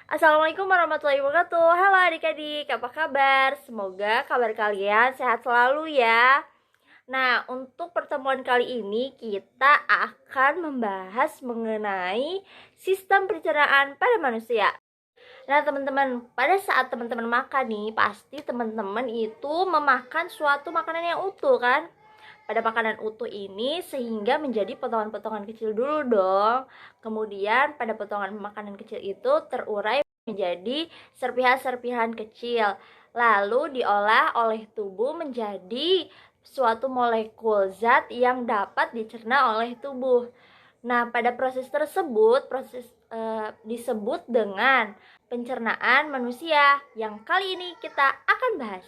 Assalamualaikum warahmatullahi wabarakatuh. Halo adik-adik, apa kabar? Semoga kabar kalian sehat selalu ya. Nah, untuk pertemuan kali ini kita akan membahas mengenai sistem pencernaan pada manusia. Nah, teman-teman, pada saat teman-teman makan nih, pasti teman-teman itu memakan suatu makanan yang utuh kan? Pada makanan utuh ini sehingga menjadi potongan-potongan kecil dulu dong. Kemudian pada potongan makanan kecil itu terurai menjadi serpihan-serpihan kecil. Lalu diolah oleh tubuh menjadi suatu molekul zat yang dapat dicerna oleh tubuh. Nah, pada proses tersebut disebut dengan pencernaan manusia yang kali ini kita akan bahas.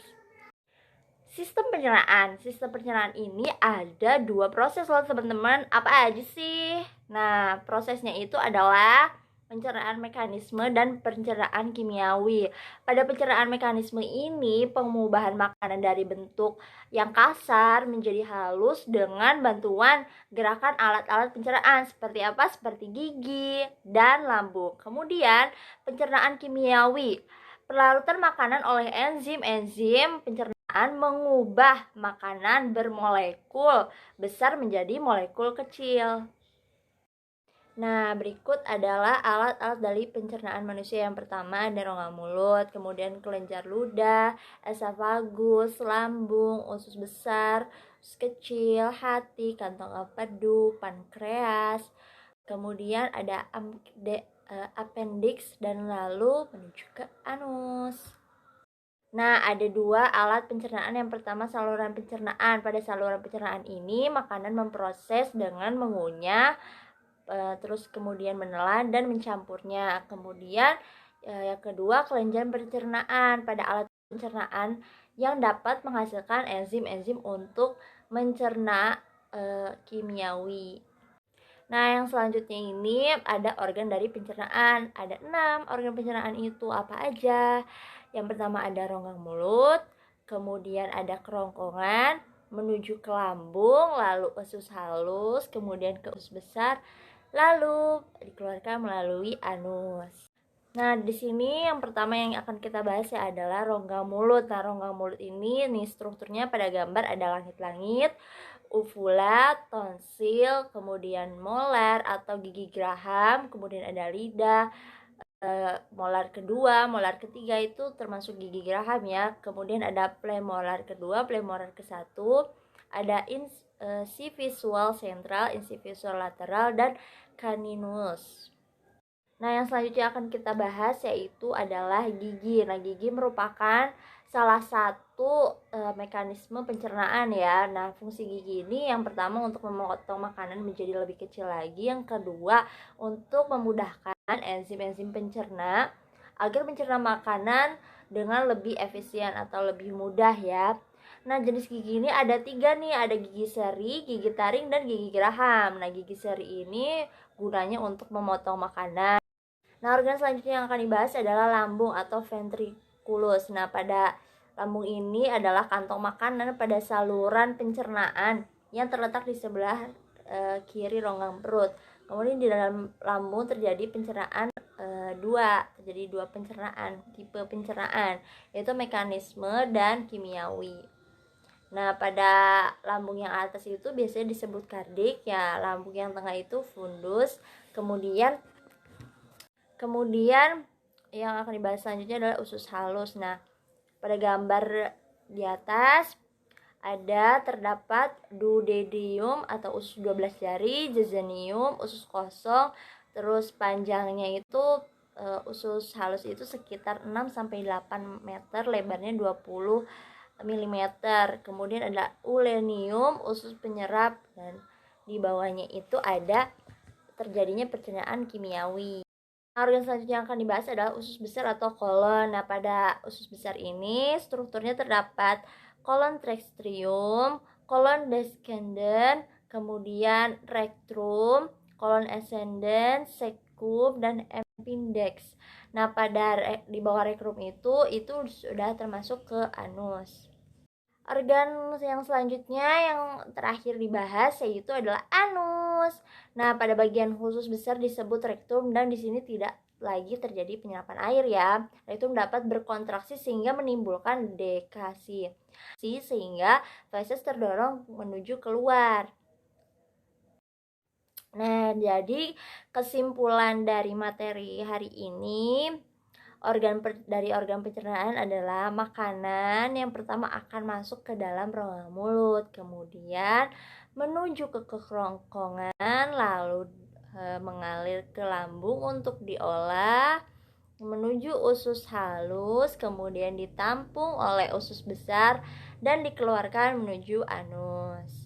Sistem pencernaan ini ada dua proses loh teman-teman. Apa aja sih? Nah, prosesnya itu adalah pencernaan mekanisme dan pencernaan kimiawi. Pada pencernaan mekanisme ini, pengubahan makanan dari bentuk yang kasar menjadi halus dengan bantuan gerakan alat-alat pencernaan. Seperti apa? Seperti gigi dan lambung. Kemudian, pencernaan kimiawi. Pelarutan makanan oleh enzim-enzim pencernaan mengubah makanan bermolekul besar menjadi molekul kecil. Nah, berikut adalah alat-alat dari pencernaan manusia. Yang pertama ada rongga mulut, kemudian kelenjar ludah, esofagus, lambung, usus besar, usus kecil, hati, kantong empedu, pankreas. Kemudian ada appendix dan lalu menuju ke anus. Nah, ada dua alat pencernaan. Yang pertama saluran pencernaan. Pada saluran pencernaan ini makanan memproses dengan mengunyah, terus kemudian menelan dan mencampurnya. Kemudian yang kedua kelenjar pencernaan. Pada alat pencernaan yang dapat menghasilkan enzim-enzim untuk mencerna kimiawi. Nah, yang selanjutnya ini ada organ dari pencernaan. Ada 6 organ pencernaan itu apa aja? Yang pertama ada rongga mulut, kemudian ada kerongkongan, menuju ke lambung, lalu usus halus, kemudian ke usus besar, lalu dikeluarkan melalui anus. Nah, di sini yang pertama yang akan kita bahas ya adalah rongga mulut. Nah, rongga mulut ini nih strukturnya pada gambar ada langit-langit, uvula, tonsil, kemudian molar atau gigi geraham, kemudian ada lidah, molar kedua, molar ketiga itu termasuk gigi geraham ya. Kemudian ada premolar kedua, premolar ke-1, ada incivisual sentral, incivisual lateral, dan caninus. Nah, yang selanjutnya akan kita bahas yaitu adalah gigi. Nah, gigi merupakan salah satu mekanisme pencernaan ya. Nah, fungsi gigi ini yang pertama untuk memotong makanan menjadi lebih kecil lagi, yang kedua untuk memudahkan enzim-enzim pencerna agar mencerna makanan dengan lebih efisien atau lebih mudah ya. Nah, jenis gigi ini ada 3 nih, ada gigi seri, gigi taring, dan gigi geraham. Nah, gigi seri ini gunanya untuk memotong makanan. Nah, organ selanjutnya yang akan dibahas adalah lambung atau ventriculus. Nah, pada lambung ini adalah kantong makanan pada saluran pencernaan yang terletak di sebelah kiri rongga perut. Kemudian di dalam lambung terjadi pencernaan terjadi dua pencernaan, tipe pencernaan, yaitu mekanisme dan kimiawi. Nah, pada lambung yang atas itu biasanya disebut kardik ya, lambung yang tengah itu fundus, kemudian yang akan dibahas selanjutnya adalah usus halus. Nah, pada gambar di atas terdapat duodenium atau usus 12 jari, jejunium, usus kosong, terus panjangnya itu usus halus itu sekitar 6 sampai 8 meter, lebarnya 20 mm. Kemudian ada ulenium, usus penyerap, dan di bawahnya itu ada terjadinya pencernaan kimiawi. Organ selanjutnya yang akan dibahas adalah usus besar atau kolon. Nah, pada usus besar ini strukturnya terdapat kolon tracheum, kolon descendens, kemudian rectum, kolon ascendens, cecum, dan appendix. Nah, di bawah rectum itu sudah termasuk ke anus. Organ yang selanjutnya yang terakhir dibahas yaitu adalah anus. Nah, pada bagian khusus besar disebut rektum dan di sini tidak lagi terjadi penyerapan air ya. Itu dapat berkontraksi sehingga menimbulkan dekasi, sehingga feses terdorong menuju keluar. Nah, jadi kesimpulan dari materi hari ini, dari organ pencernaan adalah makanan yang pertama akan masuk ke dalam rongga mulut, kemudian menuju ke kerongkongan, lalu mengalir ke lambung untuk diolah, menuju usus halus, kemudian ditampung oleh usus besar dan dikeluarkan menuju anus.